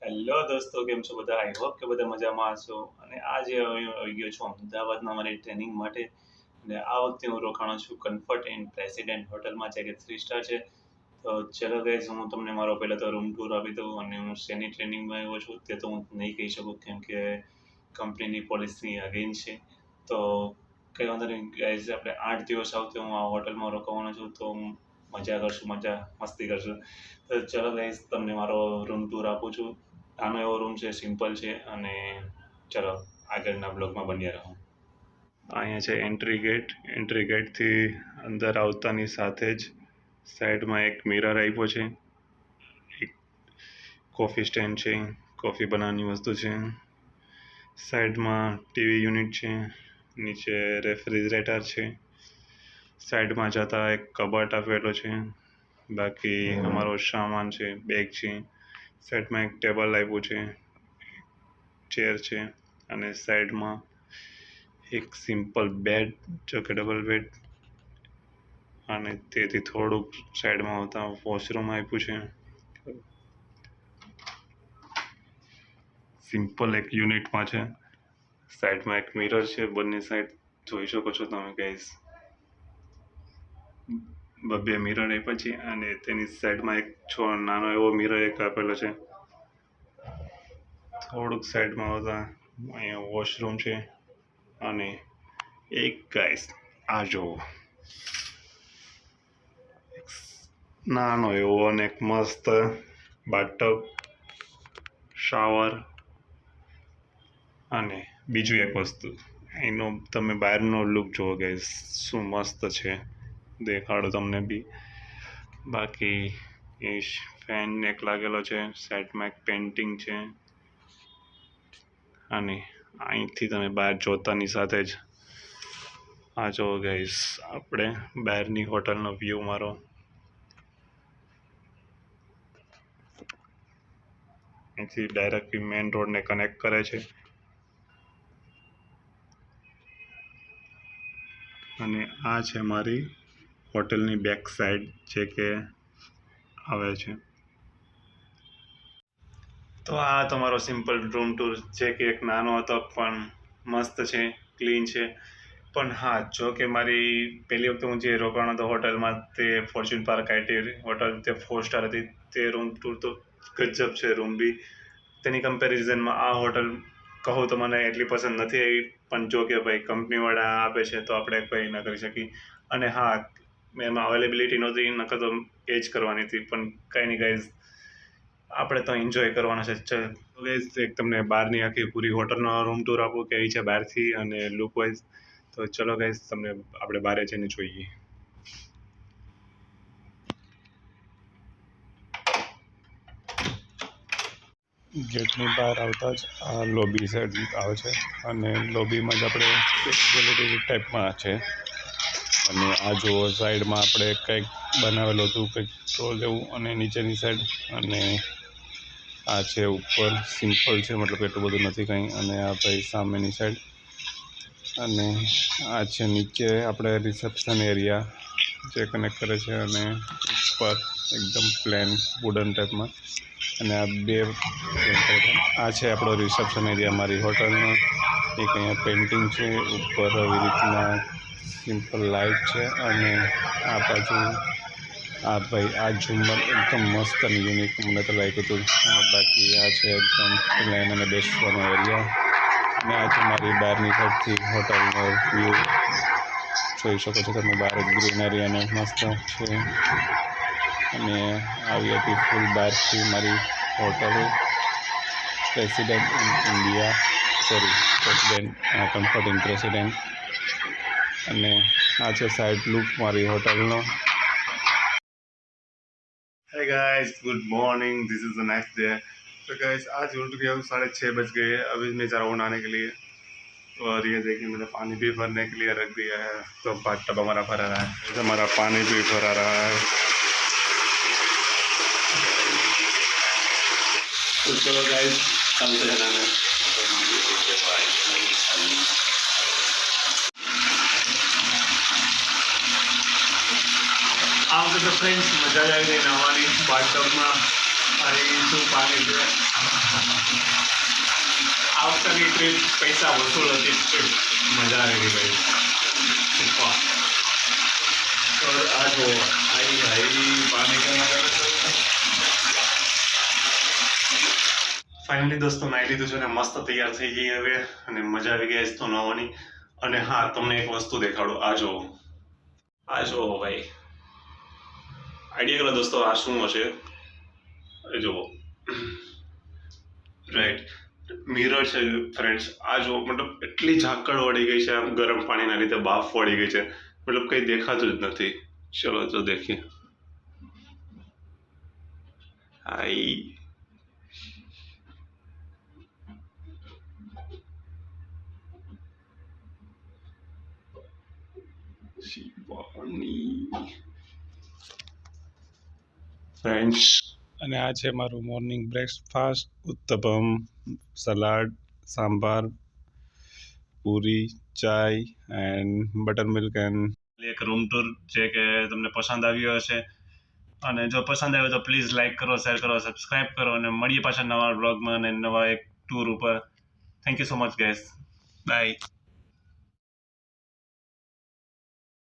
Hello દોસ્તો, કેમ છો બધા? આઈ હોપ કે બધા મજામાં હશો. અને આજે આવી ગયો છું અમદાવાદમાં મારી ટ્રેનિંગ માટે. અને આ વખતે હું રોકાણો છું કમ્ફર્ટ ઇન પ્રેસિડેન્ટ હોટલમાં, જે કે 3 સ્ટાર છે. તો ચલો ગાઈઝ, હું તમને મારો પહેલા તો રૂમ ટૂર આપી દઉં. અને હું શેની ટ્રેનિંગમાં આવ્યો છું તે તો હું નહીં કહી શકું, કેમ કે કંપનીની પોલિસી અગેન છે. તો કંઈ વાંધો નહીં ગાઈઝ, આપણે 8 દિવસ આવતી હું આ હોટલમાં રોકાવાનો છું. તો હું મજા કરશું, મજા મસ્તી કરશું. તો ચલો ગાઈઝ, તમને મારો રૂમ ટૂર આપું છું. નાનો એવો રૂમ છે, સિમ્પલ છે. અને ચલો આગળના બ્લોગમાં બન્યા રહો. અહીંયા છે એન્ટ્રી ગેટથી અંદર આવતાની સાથે જ સાઈડમાં એક મિરર આપ્યો છે, એક કોફી સ્ટેન્ડ છે, કોફી બનાવવાની વસ્તુ છે, સાઈડમાં ટીવી યુનિટ છે, નીચે રેફ્રિજરેટર છે, સાઈડમાં જતા એક કબાટ આપેલો છે. બાકી અમારો સામાન છે, બેગ છે, સાઈડમાં એક ટેબલ આપ્યું છે, ચેર છે, અને સાઈડમાં એક સિમ્પલ બેડ, જો કે ડબલ બેડ. અને તેથી થોડુંક સાઈડમાં આવતા વોશરૂમ આપ્યું છે. સિમ્પલ એક યુનિટમાં છે. સાઈડમાં એક મિરર છે, બંને સાઈડ જોઈ શકો છો તમે ગાઈઝ. બે મિરર આપ્યા છે, અને તેની સાઈડમાં એક નાનો એવો મિરર એક આપેલો છે. થોડુંક સાઈડમાં આવતા અહીંયા વોશરૂમ છે. અને એક ગાઈસ આ જુઓ, નાનો એવો અને એક મસ્ત બાથટબ, શાવર. અને બીજું એક વસ્તુ, એનો તમે બહારનો લુક જુઓ ગાઈસ, શું મસ્ત છે, દેખાડો તમને બી. બાકી એ ફેન એક લાગેલો છે, સાઈડમાં એક પેઇન્ટિંગ છે. અને અહીંથી તમે બહાર જોતાની સાથે જ આ જો ગાઈસ, આપણે બહારની હોટલનો વ્યૂ મારો. અહીંથી ડાયરેક્ટલી મેઇન રોડને કનેક્ટ કરે છે. અને આ છે મારી હોટલની બેક સાઈડ, જે કે આવે છે. તો આ તમારો સિમ્પલ રૂમ ટૂર, જે કે એક નાનો હતો પણ મસ્ત છે, ક્લીન છે. પણ હા, જો કે મારી પહેલી વખતે હું જે રોકાણો હતો હોટલમાં, તે ફોર્ચ્યુન પાર્ક આઈટી હોટલ, તે 4 સ્ટાર હતી. તે રૂમ ટૂર તો ગજબ છે રૂમ બી. તેની કમ્પેરિઝનમાં આ હોટલ કહું તો મને એટલી પસંદ નથી આવી. પણ જો કે ભાઈ કંપનીવાળા આપે છે તો આપણે કંઈ ના કરી શકીએ. અને હા, એમાં અવેલેબિલિટી નહોતી, નકર તો એ જ કરવાની હતી. પણ કંઈ નહીં ગાઈઝ, આપણે તો એન્જોય કરવાના છે. ચલ ગાઈઝ, એક તમને બહારની આખી પૂરી હોટલનો રૂમ ટૂર આપું કે છે બહારથી અને લુક વાઇઝ. તો ચલો ગાઈઝ, તમને આપણે બહાર જઈને જોઈએ. ગેટની બહાર આવતા જ આ લોબી સાઈડ આવે છે. અને લોબીમાં જ આપણે ગેલેરી ટાઈપમાં છે. અને આ જુઓ, સાઈડમાં આપણે કંઈક બનાવેલું હતું, કંઈક સ્ટોલ જેવું. અને નીચેની સાઈડ, અને આ છે ઉપર સિમ્પલ છે, મતલબ એટલું બધું નથી કંઈ. અને આ ભાઈ સામેની સાઈડ. અને આ છે નીચે આપણે રિસેપ્શન એરિયા, જે કનેક્ટ કરે છે. અને ઉપર એકદમ પ્લેન વુડન ટાઈપમાં. અને આ છે આપણો રિસેપ્શન એરિયા મારી હોટલનો. એક અહીંયા પેઇન્ટિંગ છે, ઉપર આવી રીતના સિમ્પલ લાઇટ છે. અને આ બાજુ આ ભાઈ આ ઝુમ્મર એકદમ મસ્ત અને યુનિક મને તો લાગ્યું હતું. અને બાકી આ છે એકદમ પ્લેન અને બેસવાનો એરિયા. અને આ છે મારી બહારની સાઈડથી હોટલનો વ્યૂ, જોઈ શકો છો તમે. બહાર ગ્રીનરી અને મસ્ત છે. અને આવી હતી ફૂલ બહારથી મારી hotel, president comfort in president. અને આ છે સાઈડ લુક મારી હોટલનો. Hey guys, good morning. This is the next day. तो guys, आज उठ गया हूँ, 6:30 बज गए हैं. अभी मैं जा रहा हूँ नहाने के लिए. और ये देखिए, मैंने पानी भी भरने के लिए रख दिया है. तो बाथटब हमारा भरा रहा है, हमारा पानी भी भरा रहा है. तो चलो गाइस, चलते हैं नहाने. આ વખતે ફ્રેન્ડ્સ મજા જ આવી ગઈ નહાવાની બાથટબમાં. અહીં શું પાણી છે, ટ્રીપ પૈસા વસૂલ હતી ટ્રીપ, મજા આવી ગઈ ભાઈ. વાહ. તો આ જો ભાઈ પાણી ફાઇનલી દોસ્તો નાઈ લીધું છે અને મસ્ત તૈયાર થઈ ગઈ હવે, અને મજા આવી ગઈ તો નવાની. અને હા, તમને એક વસ્તુ દેખાડું. આ જો ભાઈ, આઈડિયા કરો દોસ્તો આ શું હશે. જુઓ, રાઈટ, મિરર છે ફ્રેન્ડ્સ. આ જો મતલબ એટલી ઝાકળ વળી ગઈ છે આમ ગરમ પાણીના લીધે, બાફ વળી ગઈ છે, મતલબ કંઈ દેખાતું જ નથી. ચલો તો દેખીએ. હાઈ, ફ્રેન્ડ્સ, અને આ છે મારું morning breakfast. Uttapam, salad, sambar, puri, chai and butter milk. And એક રૂમ ટૂર છે કે તમને પસંદ આવ્યો હશે, અને જો પસંદ આવ્યો તો પ્લીઝ લાઇક કરો, શેર કરો, સબસ્ક્રાઇબ કરો, અને મળીએ પાછા નવા બ્લોગમાં અને નવા એક ટૂર ઉપર. Thank you so much guys. By.